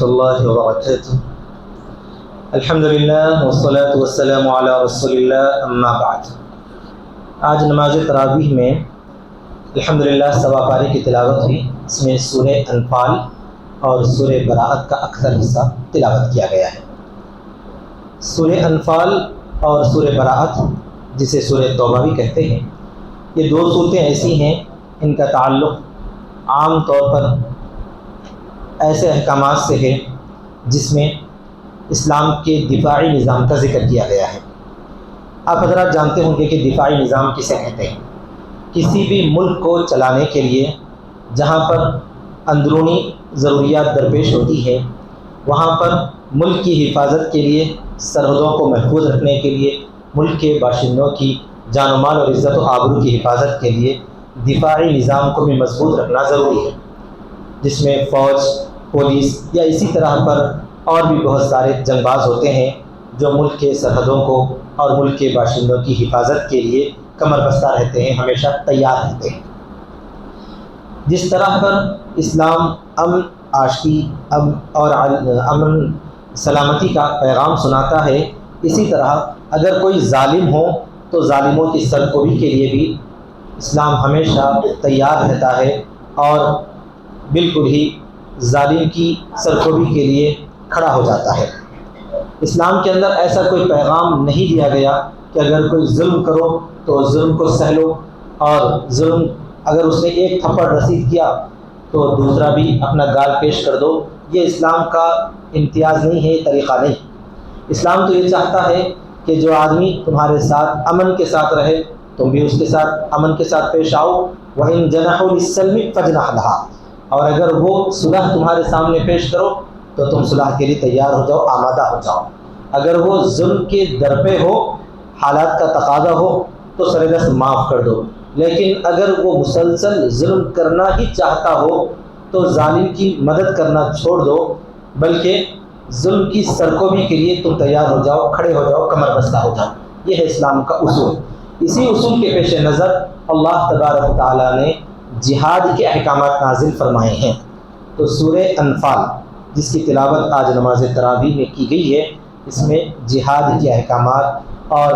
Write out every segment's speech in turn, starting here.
اللہ وبرکاتہ۔ الحمدللہ والصلاة والسلام علی رسول اللہ، اما بعد۔ آج نماز تراویح میں الحمدللہ سوا پارے کی تلاوت ہوئی۔ اس میں سورہ انفال اور سورہ براءت کا اکثر حصہ تلاوت کیا گیا ہے۔ سورہ انفال اور سورہ براءت، جسے سورہ توبہ بھی کہتے ہیں، یہ دو صورتیں ایسی ہیں ان کا تعلق عام طور پر ایسے احکامات سے ہے جس میں اسلام کے دفاعی نظام کا ذکر کیا گیا ہے۔ آپ حضرات جانتے ہوں گے کہ دفاعی نظام کسے کہتے ہیں۔ کسی بھی ملک کو چلانے کے لیے جہاں پر اندرونی ضروریات درپیش ہوتی ہے، وہاں پر ملک کی حفاظت کے لیے، سرحدوں کو محفوظ رکھنے کے لیے، ملک کے باشندوں کی جان و مال اور عزت و آبرو کی حفاظت کے لیے دفاعی نظام کو بھی مضبوط رکھنا ضروری ہے، جس میں فوج، پولیس یا اسی طرح پر اور بھی بہت سارے جنگ باز ہوتے ہیں جو ملک کے سرحدوں کو اور ملک کے باشندوں کی حفاظت کے لیے کمر بستہ رہتے ہیں، ہمیشہ تیار رہتے ہیں۔ جس طرح پر اسلام امن، آشتی اور امن سلامتی کا پیغام سناتا ہے، اسی طرح اگر کوئی ظالم ہو تو ظالموں کی سرکوبی کے لیے بھی اسلام ہمیشہ تیار رہتا ہے اور بالکل ہی ظالم کی سرکوبی کے لیے کھڑا ہو جاتا ہے۔ اسلام کے اندر ایسا کوئی پیغام نہیں دیا گیا کہ اگر کوئی ظلم کرو تو ظلم کو سہ لو، اور ظلم اگر اس نے ایک تھپڑ رسید کیا تو دوسرا بھی اپنا گال پیش کر دو۔ یہ اسلام کا امتیاز نہیں ہے، یہ طریقہ نہیں۔ اسلام تو یہ چاہتا ہے کہ جو آدمی تمہارے ساتھ امن کے ساتھ رہے، تم بھی اس کے ساتھ امن کے ساتھ پیش آؤ۔ وَإِن جَنَحُوا لِلسَّلْمِ فَاجْنَحْ لَهَا، اور اگر وہ صلح تمہارے سامنے پیش کرو تو تم صلح کے لیے تیار ہو جاؤ، آمادہ ہو جاؤ۔ اگر وہ ظلم کے در پہ ہو، حالات کا تقاضا ہو تو سر دست معاف کر دو، لیکن اگر وہ مسلسل ظلم کرنا ہی چاہتا ہو تو ظالم کی مدد کرنا چھوڑ دو، بلکہ ظلم کی سرکوبی کے لیے تم تیار ہو جاؤ، کھڑے ہو جاؤ، کمر بستہ ہو جاؤ۔ یہ ہے اسلام کا اصول۔ اسی اصول کے پیش نظر اللہ تبارک و تعالیٰ نے جہاد کے احکامات نازل فرمائے ہیں۔ تو سورہ انفال، جس کی تلاوت آج نماز تراویح میں کی گئی ہے، اس میں جہاد کے احکامات اور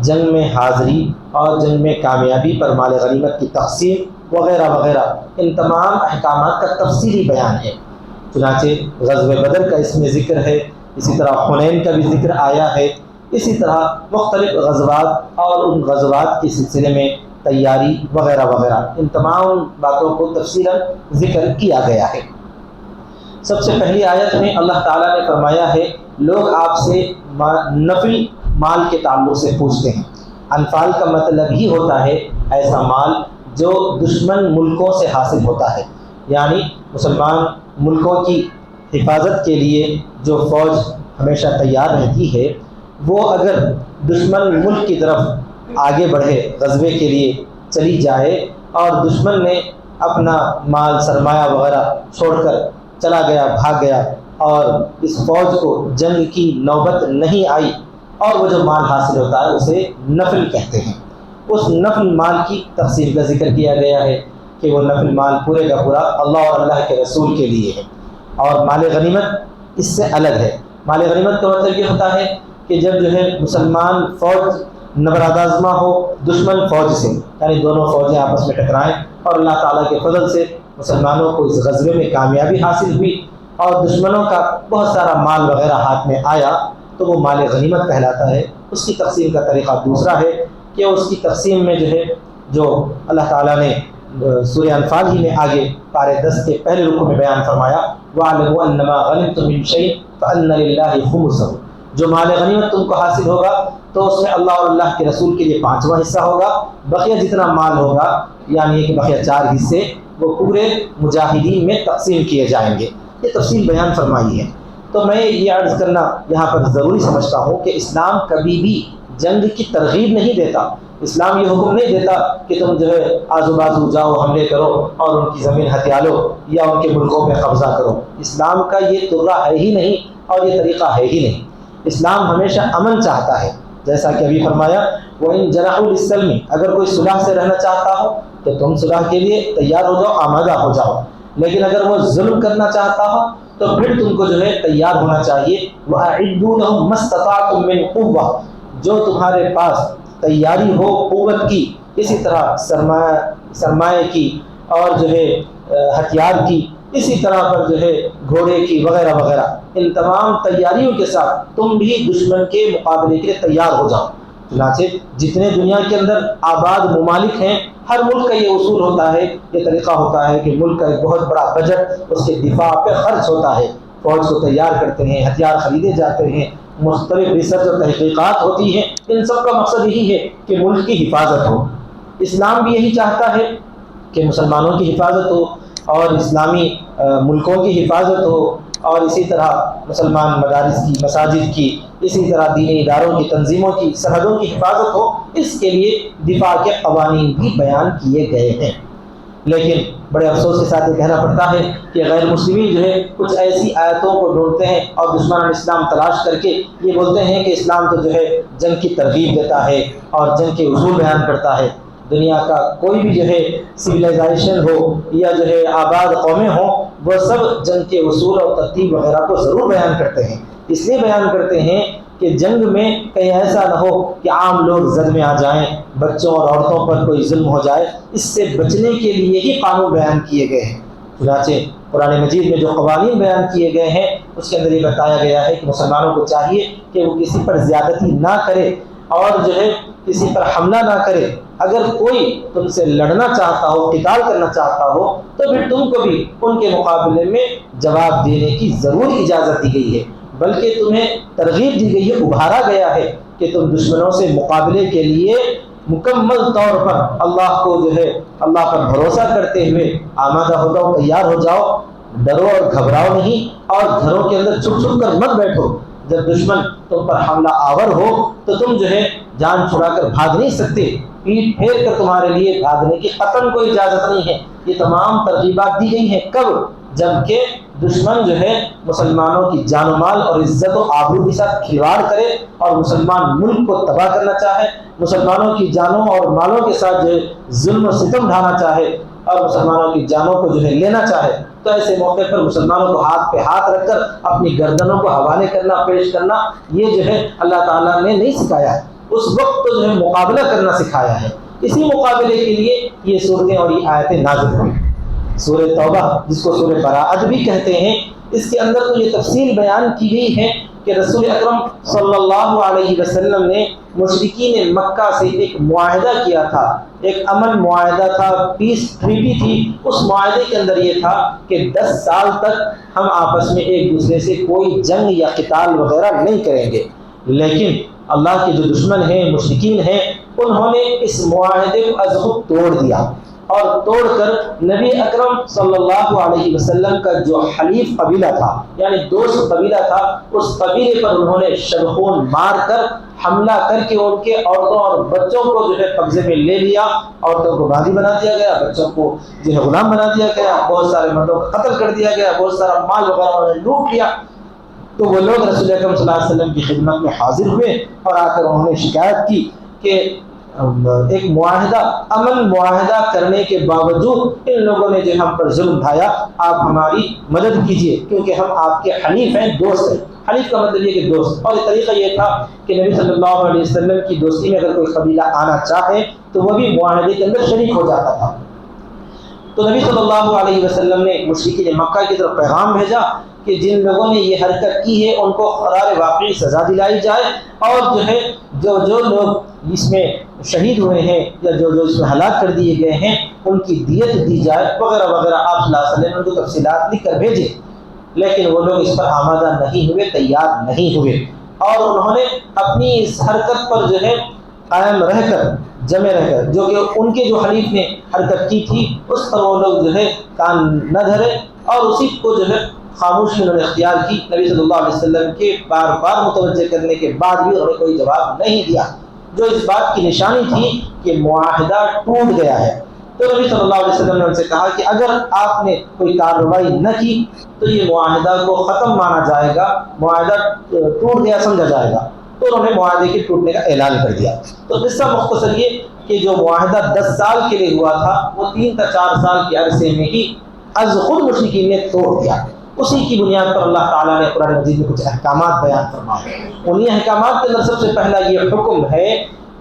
جنگ میں حاضری اور جنگ میں کامیابی پر مال غنیمت کی تقسیم وغیرہ وغیرہ، ان تمام احکامات کا تفصیلی بیان ہے۔ چنانچہ غزوہ بدر کا اس میں ذکر ہے، اسی طرح حنین کا بھی ذکر آیا ہے، اسی طرح مختلف غزوات اور ان غزوات کے سلسلے میں تیاری وغیرہ وغیرہ، ان تمام باتوں کو تفصیلا ذکر کیا گیا ہے۔ سب سے پہلی آیت میں اللہ تعالیٰ نے فرمایا ہے، لوگ آپ سے نفل مال کے تعلق سے پوچھتے ہیں۔ انفال کا مطلب ہی ہوتا ہے ایسا مال جو دشمن ملکوں سے حاصل ہوتا ہے، یعنی مسلمان ملکوں کی حفاظت کے لیے جو فوج ہمیشہ تیار رہتی ہے، وہ اگر دشمن ملک کی طرف آگے بڑھے، غزوے کے لیے چلی جائے اور دشمن نے اپنا مال سرمایہ وغیرہ چھوڑ کر چلا گیا، بھاگ گیا، اور اس فوج کو جنگ کی نوبت نہیں آئی اور وہ جو مال حاصل ہوتا ہے اسے نفل کہتے ہیں۔ اس نفل مال کی تفصیل کا ذکر کیا گیا ہے کہ وہ نفل مال پورے کا پورا اللہ اور اللہ کے رسول کے لیے ہے، اور مال غنیمت اس سے الگ ہے۔ مال غنیمت کا مطلب یہ ہوتا ہے کہ جب جو ہے مسلمان فوج نبرادآزما ہو دشمن فوج سے، یعنی دونوں فوجیں آپس میں ٹکرائیں اور اللہ تعالیٰ کے فضل سے مسلمانوں کو اس غزوے میں کامیابی حاصل ہوئی اور دشمنوں کا بہت سارا مال وغیرہ ہاتھ میں آیا، تو وہ مال غنیمت کہلاتا ہے۔ اس کی تقسیم کا طریقہ دوسرا ہے کہ اس کی تقسیم میں جو ہے، جو اللہ تعالیٰ نے سورہ انفال ہی میں آگے پارے 10 کے پہلے رکوع میں بیان فرمایا، وَاعْلَمُوا أَنَّمَا غَنِمْتُم مِّن شَيْءٍ فَأَنَّ لِلَّهِ خُمُسَهُ، جو مال غنیمت تم کو حاصل ہوگا تو اس میں اللہ اور اللہ کے رسول کے لیے 5واں حصہ ہوگا، بقیہ جتنا مال ہوگا، یعنی کہ بقیہ 4 حصے، وہ پورے مجاہدین میں تقسیم کیے جائیں گے۔ یہ تفصیل بیان فرمائی ہے۔ تو میں یہ عرض کرنا یہاں پر ضروری سمجھتا ہوں کہ اسلام کبھی بھی جنگ کی ترغیب نہیں دیتا۔ اسلام یہ حکم نہیں دیتا کہ تم جو ہے آزو بازو جاؤ، حملے کرو اور ان کی زمین ہتھیا لو یا ان کے ملکوں پہ قبضہ کرو۔ اسلام کا یہ طریقہ ہے ہی نہیں اور یہ طریقہ ہے ہی نہیں۔ اسلام ہمیشہ امن چاہتا ہے، جیسا کہ ابھی فرمایا، وَإِن جَنَحُوا لِلسَّلْمِ، اگر کوئی صلح سے رہنا چاہتا ہو تو تم صلح کے لیے تیار ہو جاؤ، آمادہ ہو جاؤ، لیکن اگر وہ ظلم کرنا چاہتا ہو تو پھر تم کو جو ہے تیار ہونا چاہیے. وَأَعِدُّوا لَهُم مَّا اسْتَطَعْتُم مِّن قُوَّةٍ، جو تمہارے پاس تیاری ہو قوت کی، اسی طرح سرمایہ کی اور جو ہے ہتھیار کی، اسی طرح پر جو ہے گھوڑے کی وغیرہ وغیرہ، ان تمام تیاریوں کے ساتھ تم بھی دشمن کے مقابلے کے لیے تیار ہو جاؤ. چنانچہ جتنے دنیا کے اندر آباد ممالک ہیں، ہر ملک کا یہ اصول ہوتا ہے، یہ طریقہ ہوتا ہے کہ ملک کا ایک بہت بڑا بجٹ اس کے دفاع پہ خرچ ہوتا ہے. فوج کو تیار کرتے ہیں، ہتھیار خریدے جاتے ہیں، مختلف ریسرچ اور تحقیقات ہوتی ہیں. ان سب کا مقصد یہی ہے کہ ملک کی حفاظت ہو. اسلام بھی یہی چاہتا ہے کہ مسلمانوں کی حفاظت ہو اور اسلامی ملکوں کی حفاظت ہو، اور اسی طرح مسلمان مدارس کی، مساجد کی، اسی طرح دینی اداروں کی، تنظیموں کی، سرحدوں کی حفاظت ہو. اس کے لیے دفاع کے قوانین بھی بیان کیے گئے ہیں. لیکن بڑے افسوس کے ساتھ یہ کہنا پڑتا ہے کہ غیر مسلمین جو ہے کچھ ایسی آیتوں کو ڈھونڈتے ہیں اور دشمنان اسلام تلاش کر کے یہ بولتے ہیں کہ اسلام تو جو ہے جنگ کی ترغیب دیتا ہے اور جنگ کے اصول بیان کرتا ہے. دنیا کا کوئی بھی جو ہے سویلائزیشن ہو یا جو ہے آباد قومیں ہوں، وہ سب جنگ کے اصول اور ترتیب وغیرہ کو ضرور بیان کرتے ہیں. اس لیے بیان کرتے ہیں کہ جنگ میں کہیں ایسا نہ ہو کہ عام لوگ زد میں آ جائیں، بچوں اور عورتوں پر کوئی ظلم ہو جائے. اس سے بچنے کے لیے ہی قانون بیان کیے گئے ہیں. چنانچہ قرآن مجید میں جو قوانین بیان کیے گئے ہیں اس کے اندر یہ بتایا گیا ہے کہ مسلمانوں کو چاہیے کہ وہ کسی پر زیادتی نہ کرے اور جو ہے کسی پر حملہ نہ کرے. اگر کوئی تم سے لڑنا چاہتا ہو، قتال کرنا چاہتا ہو، تو پھر تم کو بھی ان کے مقابلے میں جواب دینے کی ضرور اجازت دی گئی ہے، بلکہ تمہیں ترغیب دی گئی ہے، ابھارا گیا ہے کہ تم دشمنوں سے مقابلے کے لیے مکمل طور پر اللہ کو جو ہے اللہ پر بھروسہ کرتے ہوئے آمادہ ہو جاؤ، تیار ہو جاؤ. ڈرو اور گھبراؤ نہیں، اور گھروں کے اندر چھپ چھپ کر مت بیٹھو. جب دشمن تم پر حملہ آور ہو تو تم جو ہے جان چھڑا کر بھاگ نہیں سکتے، پیٹ پھیر کر تمہارے لیے بھاگنے کی قطعاً کوئی اجازت نہیں ہے. یہ تمام ترغیبات دی گئی ہیں کب؟ جبکہ دشمن جو ہے مسلمانوں کی جان و مال اور عزت و آبرو کے ساتھ کھلواڑ کرے اور مسلمان ملک کو تباہ کرنا چاہے، مسلمانوں کی جانوں اور مالوں کے ساتھ جو ہے ظلم و ستم ڈھانا چاہے اور مسلمانوں کی جانوں کو جو ہے لینا چاہے. تو ایسے موقع پر مسلمانوں کو ہاتھ پہ ہاتھ رکھ کر اپنی گردنوں کو حوالے کرنا، پیش کرنا، یہ جو ہے اللہ تعالیٰ نے نہیں سکھایا ہے. اس وقت تو جو ہے مقابلہ کرنا سکھایا ہے. اسی مقابلے کے لیے یہ صورتیں اور یہ آیتیں نازل ہوئی. سورہ توبہ جس کو سورہ براءت بھی کہتے ہیں، اس کے اندر تو یہ تفصیل بیان کی گئی ہے کہ رسول اکرم صلی اللہ علیہ وسلم نے مشرکین مکہ سے ایک معاہدہ کیا تھا، ایک امن معاہدہ تھا، پیس ٹریٹی تھی. اس معاہدے کے اندر یہ تھا کہ 10 سال تک ہم آپس میں ایک دوسرے سے کوئی جنگ یا قتال وغیرہ نہیں کریں گے. لیکن اللہ کے جو دشمن ہیں، مشرکین ہیں، انہوں نے اس معاہدے کو از خود توڑ دیا، اور توڑ کر نبی اکرم صلی اللہ علیہ وسلم کا جو حلیف قبیلہ تھا، یعنی دوست قبیلہ تھا، اس قبیلے پر انہوں نے شبخون مار کر حملہ کر کے ان کے عورتوں اور بچوں کو جو ہے قبضے میں لے لیا. عورتوں کو باندھی بنا دیا گیا، بچوں کو جو ہے غلام بنا دیا گیا، بہت سارے مردوں کو قتل کر دیا گیا، بہت سارا مال وغیرہ انہوں نے لوٹ لیا. تو وہ لوگ رسول اکرم صلی اللہ علیہ وسلم کی خدمت میں حاضر ہوئے اور آ کر انہوں نے شکایت کی کہ ایک معاہدہ، امن معاہدہ کرنے کے باوجود ان لوگوں نے جو ہم پر ظلم ڈھایا، آپ ہماری مدد کیجئے کیونکہ ہم آپ کے حلیف ہیں، دوست ہیں. حلیف کا مطلب یہ کہ دوست. اور طریقہ یہ تھا کہ نبی صلی اللہ علیہ وسلم کی دوستی میں اگر کوئی قبیلہ آنا چاہے تو وہ بھی معاہدے کے اندر شریک ہو جاتا تھا. تو نبی صلی اللہ علیہ وسلم نے مشرکین مکہ کی طرف پیغام بھیجا کہ جن لوگوں نے یہ حرکت کی ہے ان کو قرار واقعی سزا دلائی جائے، اور جو ہے جو لوگ اس میں شہید ہوئے ہیں یا جو اس میں ہلاک کر دیے گئے ہیں ان کی دیت دی جائے وغیرہ وغیرہ. آپ صلی اللہ علیہ وسلم نے ان کو تفصیلات لکھ کر بھیجے، لیکن وہ لوگ اس پر آمادہ نہیں ہوئے، تیار نہیں ہوئے، اور انہوں نے اپنی اس حرکت پر جو ہے قائم رہ کر، جمع رہ کر، جو کہ ان کے جو حلیف نے حرکت کی تھی اس پر وہ لوگ جو ہے کان نہ دھرے اور اسی کو جو ہے خاموشی انہوں نے اختیار کی. نبی صلی اللہ علیہ وسلم کے بار بار متوجہ کرنے کے بعد بھی انہوں نے کوئی جواب نہیں دیا، جو اس بات کی نشانی تھی کہ معاہدہ ٹوٹ گیا ہے. تو نبی صلی اللہ علیہ وسلم نے ان سے کہا کہ اگر آپ نے کوئی کارروائی نہ کی تو یہ معاہدہ کو ختم مانا جائے گا، معاہدہ ٹوٹ گیا سمجھا جائے گا. تو انہوں نے معاہدے کے ٹوٹنے کا اعلان کر دیا. تو قصہ مختصر یہ کہ جو معاہدہ 10 سال کے لیے ہوا تھا وہ 3 تا 4 سال کے عرصے میں ہی از خود مشرکین نے توڑ دیا. اسی کی بنیاد پر اللہ تعالیٰ نے قرآن مجید میں کچھ احکامات بیان فرمائے۔ انہی احکامات کے اندر سب سے پہلا یہ حکم ہے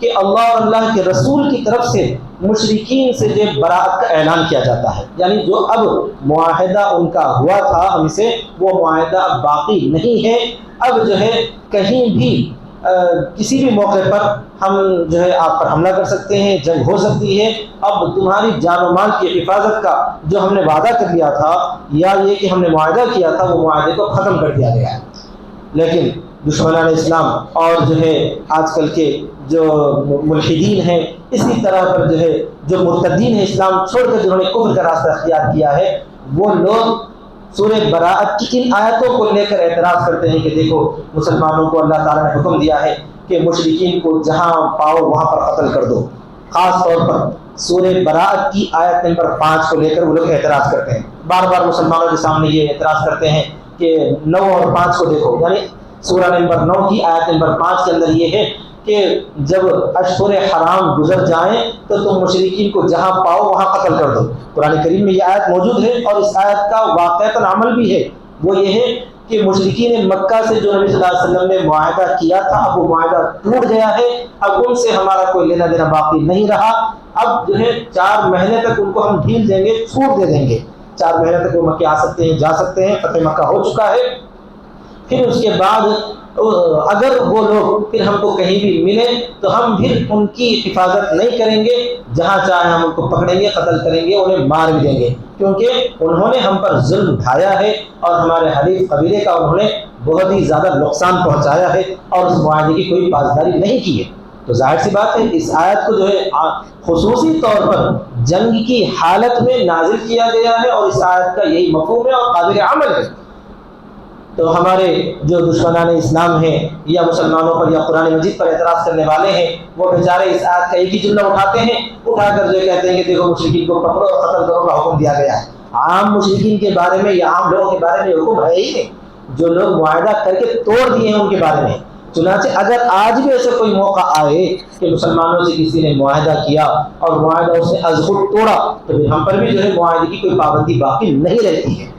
کہ اللہ اور اللہ کے رسول کی طرف سے مشرکین سے جو براءت کا اعلان کیا جاتا ہے، یعنی جو اب معاہدہ ان کا ہوا تھا ہم سے، وہ معاہدہ اب باقی نہیں ہے۔ اب جو ہے کہیں بھی کسی بھی موقع پر ہم جو ہے آپ پر حملہ کر سکتے ہیں، جنگ ہو سکتی ہے۔ اب تمہاری جان و مال کی حفاظت کا جو ہم نے وعدہ کر لیا تھا یا یہ کہ ہم نے معاہدہ کیا تھا، وہ معاہدے کو ختم کر دیا گیا ہے۔ لیکن دشمنان اسلام اور جو ہے آج کل کے جو ملحدین ہیں، اسی طرح پر جو ہے جو مرتدین ہیں، اسلام چھوڑ کر جنہوں نے کفر کا راستہ اختیار کیا ہے، وہ لوگ سورہ براءت کی ان آیتوں کو لے کر اعتراض کرتے ہیں کہ دیکھو مسلمانوں کو اللہ تعالیٰ نے حکم دیا ہے کہ مشرکین کو جہاں پاؤ وہاں پر قتل کر دو۔ خاص طور پر سورہ براءت کی آیت نمبر 5 کو لے کر وہ لوگ اعتراض کرتے ہیں، بار بار مسلمانوں کے سامنے یہ اعتراض کرتے ہیں کہ 9 اور 5 کو دیکھو، یعنی سورہ نمبر 9 کی آیت نمبر 5 کے اندر یہ ہے کہ جب اشہر حرام گزر جائیں تو تم مشرکین کو جہاں پاؤ وہاں قتل کر دو۔ قرآن کریم میں یہ آیت موجود ہے اور اس آیت کا واقعتاً عمل بھی ہے۔ وہ یہ ہے کہ مشرکین مکہ سے جو نبی صلی اللہ علیہ وسلم نے معاہدہ کیا تھا، اب وہ معاہدہ ٹوٹ گیا ہے، اب ان سے ہمارا کوئی لینا دینا باقی نہیں رہا۔ اب جو ہے 4 مہینے تک ان کو ہم ڈھیل دیں گے، چھوٹ دے دیں گے، 4 مہینے تک وہ مکے آ سکتے ہیں، جا سکتے ہیں، فتح مکہ ہو چکا ہے۔ پھر اس کے بعد اگر وہ لوگ پھر ہم کو کہیں بھی ملے تو ہم پھر ان کی حفاظت نہیں کریں گے، جہاں چاہے ہم ان کو پکڑیں گے، قتل کریں گے، انہیں مار بھی دیں گے، کیونکہ انہوں نے ہم پر ظلم ڈھایا ہے اور ہمارے حلیف قبیلے کا انہوں نے بہت ہی زیادہ نقصان پہنچایا ہے اور اس معاہدے کی کوئی پاسداری نہیں کی ہے۔ تو ظاہر سی بات ہے اس آیت کو جو ہے خصوصی طور پر جنگ کی حالت میں نازل کیا گیا ہے اور اس آیت کا یہی مفہوم ہے اور قابل عمل ہے۔ تو ہمارے جو دشمنان اسلام ہیں یا مسلمانوں پر یا قرآن مجید پر اعتراض کرنے والے ہیں، وہ بیچارے اس آیت کا ایک ہی جملہ اٹھاتے ہیں، اٹھا کر جو کہتے ہیں کہ دیکھو مشرکین کو پکڑو اور قتل کرو کا حکم دیا گیا ہے۔ عام مشرکین کے بارے میں یا عام لوگوں کے بارے میں حکم ہے ہی نہیں، جو لوگ معاہدہ کر کے توڑ دیے ہیں ان کے بارے میں۔ چنانچہ اگر آج بھی ایسے کوئی موقع آئے کہ مسلمانوں سے کسی نے معاہدہ کیا اور معاہدہ اس نے از خود توڑا تو پھر ہم پر بھی جو ہے معاہدے کی کوئی پابندی باقی نہیں رہتی ہے۔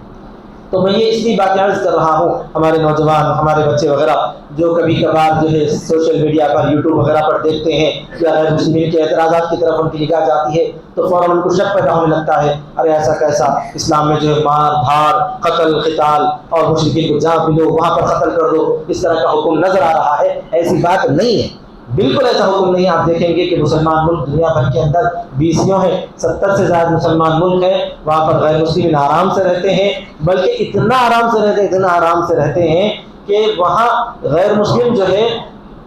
تو میں یہ اس لیے بات عرض کر رہا ہوں، ہمارے نوجوان، ہمارے بچے وغیرہ جو کبھی کبھار جو ہے سوشل میڈیا پر، یوٹیوب وغیرہ پر دیکھتے ہیں یا غیر مسلمین کے اعتراضات کی طرف ان کی نگاہ جاتی ہے تو فوراً ان کو شک پیدا ہونے لگتا ہے، ارے ایسا کیسا، اسلام میں جو ہے مار دھاڑ، قتل قتال اور مشرکین کو جہاں ملو وہاں پر قتل کر دو، اس طرح کا حکم نظر آ رہا ہے۔ ایسی بات نہیں ہے، بالکل ایسا حکم نہیں ہے۔ آپ دیکھیں گے کہ مسلمان ملک دنیا بھر کے اندر 20 ہیں، 70 سے زیادہ مسلمان ملک ہیں، وہاں پر غیر مسلم آرام سے رہتے ہیں، بلکہ اتنا آرام سے رہتے ہیں کہ وہاں غیر مسلم جو ہے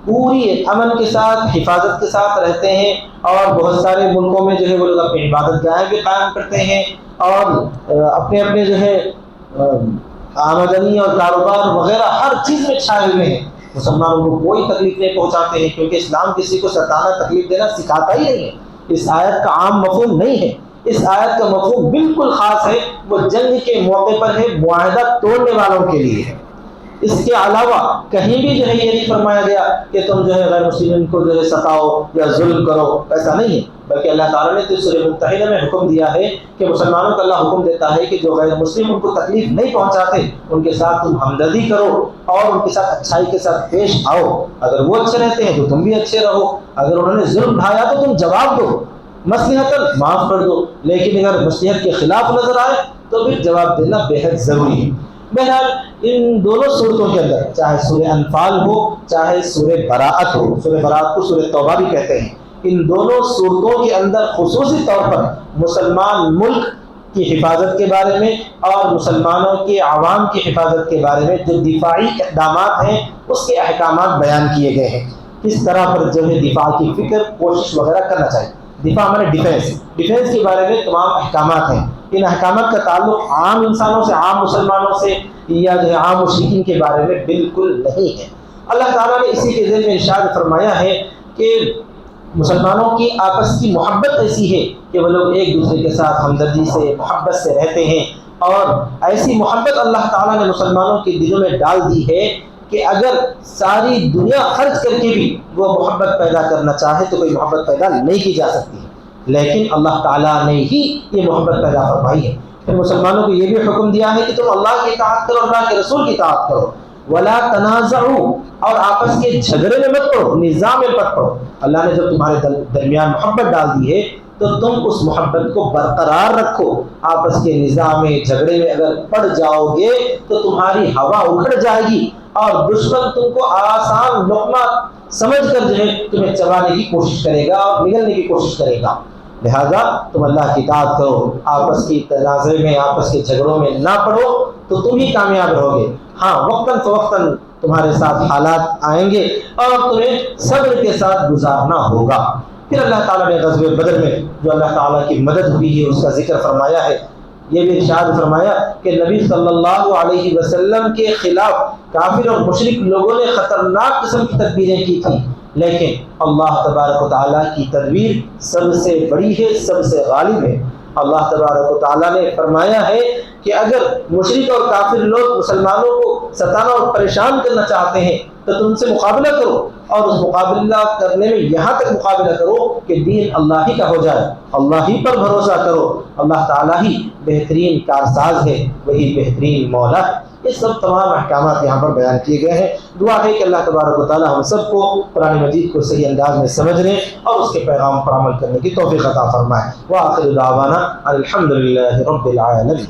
پوری امن کے ساتھ، حفاظت کے ساتھ رہتے ہیں، اور بہت سارے ملکوں میں جو ہے وہ لوگ اپنی عبادت گاہیں بھی قائم کرتے ہیں اور اپنے جو ہے آمدنی اور کاروبار وغیرہ ہر چیز میں چھائے ہوئے ہیں۔ مسلمانوں کو کوئی تکلیف نہیں پہنچاتے ہیں، کیونکہ اسلام کسی کو ستانا، تکلیف دینا سکھاتا ہی نہیں ہے۔ اس آیت کا عام مفہوم نہیں ہے، اس آیت کا مفہوم بالکل خاص ہے، وہ جنگ کے موقع پر ہے، معاہدہ توڑنے والوں کے لیے ہے۔ اس کے علاوہ کہیں بھی جو ہے یہ نہیں فرمایا گیا کہ تم جو ہے غیر مسلمین کو جو ہے ستاؤ یا ظلم کرو، ایسا نہیں ہے، بلکہ اللہ تعالیٰ نے تو سورہ متحدہ میں حکم دیا ہے کہ مسلمانوں کو اللہ حکم دیتا ہے کہ جو غیر مسلم ان کو تکلیف نہیں پہنچاتے ان کے ساتھ تم ہمدردی کرو اور ان کے ساتھ اچھائی کے ساتھ پیش آؤ۔ اگر وہ اچھے رہتے ہیں تو تم بھی اچھے رہو، اگر انہوں نے ظلم ڈھایا تو تم جواب دو، مصلحتاً معاف کر دو، لیکن اگر مصلحت کے خلاف نظر آئے تو پھر جواب دینا بےحد ضروری ہے۔ بہرحال ان دونوں صورتوں کے اندر، چاہے سورہ انفال ہو چاہے سورہ براءت ہو، سورہ براءت کو سورہ توبہ بھی کہتے ہیں، ان دونوں صورتوں کے اندر خصوصی طور پر مسلمان ملک کی حفاظت کے بارے میں اور مسلمانوں کے عوام کی حفاظت کے بارے میں جو دفاعی اقدامات ہیں اس کے احکامات بیان کیے گئے ہیں۔ کس طرح پر جو ہے دفاع کی فکر، کوشش وغیرہ کرنا چاہیے۔ دفاع ہمارے ڈیفینس کے بارے میں تمام احکامات ہیں۔ ان احکامات کا تعلق عام انسانوں سے، عام مسلمانوں سے یا جو ہے عام مشرکین کے بارے میں بالکل نہیں ہے۔ اللہ تعالیٰ نے اسی کے ذیل میں ارشاد فرمایا ہے کہ مسلمانوں کی آپس کی محبت ایسی ہے کہ وہ لوگ ایک دوسرے کے ساتھ ہمدردی سے، محبت سے رہتے ہیں، اور ایسی محبت اللہ تعالیٰ نے مسلمانوں کے دلوں میں ڈال دی ہے کہ اگر ساری دنیا خرچ کر کے بھی وہ محبت پیدا کرنا چاہے تو کوئی محبت پیدا نہیں کی جا سکتی، لیکن اللہ تعالیٰ نے ہی یہ محبت پیدا فرمائی ہے۔ پھر مسلمانوں کو یہ بھی حکم دیا ہے کہ تم اللہ کی اطاعت کرو، اللہ کے رسول کی اطاعت کرو. ولا تنازعوا، اور آپس کے جھگڑے میں مت پڑو، نظام میں مت پڑو. اللہ نے جب تمہارے درمیان محبت ڈال دی ہے تو تم اس محبت کو برقرار رکھو. آپس کے نظام میں جھگڑے میں اگر پڑ جاؤ گے تو تمہاری ہوا اکھڑ جائے گی اور دشمن تم کو آسان لقمہ سمجھ کر جو ہے تمہیں چبانے کی کوشش کرے گا اور نگلنے کی کوشش کرے گا. لہذا تم اللہ کی اطاعت کرو، آپس کی تنازع میں، آپس کے جھگڑوں میں نہ پڑو تو تم ہی کامیاب رہو گے. ہاں، وقتاً فوقتاً تمہارے ساتھ حالات آئیں گے اور تمہیں صبر کے ساتھ گزارنا ہوگا. پھر اللہ تعالیٰ نے غزوہ بدر میں جو اللہ تعالیٰ کی مدد ہوئی ہے اس کا ذکر فرمایا ہے. یہ بھی ارشاد فرمایا کہ نبی صلی اللہ علیہ وسلم کے خلاف کافر اور مشرک لوگوں نے خطرناک قسم کی تدبیریں کی تھیں، لیکن اللہ تبارک و تعالیٰ کی تدبیر سب سے بڑی ہے، سب سے غالب ہے. اللہ تبارک و تعالیٰ نے فرمایا ہے کہ اگر مشرک اور کافر لوگ مسلمانوں کو ستانا اور پریشان کرنا چاہتے ہیں تو تم سے مقابلہ کرو، اور اس مقابلہ کرنے میں یہاں تک مقابلہ کرو کہ دین اللہ ہی کا ہو جائے. اللہ ہی پر بھروسہ کرو، اللہ تعالیٰ ہی بہترین کارساز ہے، وہی بہترین مولا ہے. یہ سب تمام احکامات یہاں پر بیان کیے گئے ہیں. دعا ہے کہ اللہ تبارک و تعالیٰ ہم سب کو قرآن مجید کو صحیح انداز میں سمجھنے اور اس کے پیغام پر عمل کرنے کی توفیق عطا فرمائے. وآخر دعوانا الحمدللہ رب العالمین.